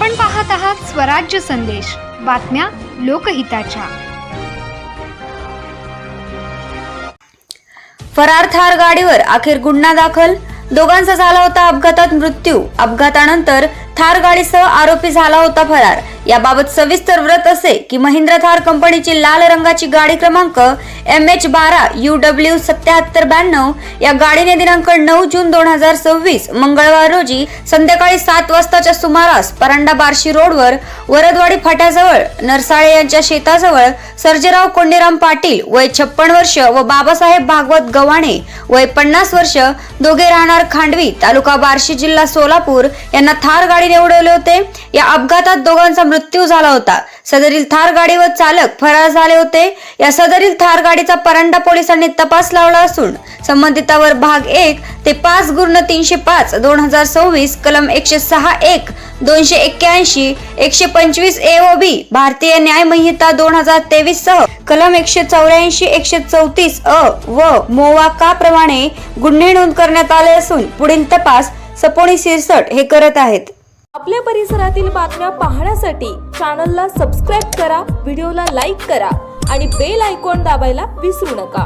आपण पाहत आहात स्वराज्य संदेश, बातम्या लोकहिताच्या। फरार थार गाडीवर अखेर गुन्हा दाखल, दोघांचा झाला होता अपघातात मृत्यू। अपघातानंतर थार गाडीसह आरोपी झाला होता फरार। याबाबत सविस्तर वृत्त असे की महिंद्रा थार कंपनीची लाल रंगाची गाडी क्रमांक MH12UW 7792 या गाडीने दिनांक 9 जून 2026 मंगळवार रोजी संध्याकाळी 7 वाजताच्या सुमारास परांडा बार्शी रोडवर वरदवाडी फाट्याजवळ नरसाळे यांच्या शेताजवळ सर्जेराव कोंडीराम पाटील वय 56 वर्ष व बाबासाहेब भागवत गव्हाणे वय 50 वर्ष दोघे राहणार खांडवी तालुका बार्शी जिल्हा सोलापूर यांना थार गाडीने उडवले होते। या अपघातात दोघांचा मृत्यू झाला होता। सदरील थार गाडीवर चालक फरार झाले होते। या सदरील थार गाडीचा परांडा पोलिसांनी तपास लावला असून संबंधितावर भाग 1 ते 5 गुर्ण 305 2026 कलम 106(1) 281 125 AOB भारतीय न्याय संहिता 2023 सह कलम 184 134 अ व मोवाका प्रमाणे गुन्हे नोंद करण्यात आले असून पुढील तपास सपोनी सिरसट हे करत आहेत। आपल्या परिसरातील बातम्या पाहण्यासाठी चॅनलला सबस्क्राइब करा, व्हिडिओला लाईक करा आणि बेल आयकॉन दाबायला विसरू नका।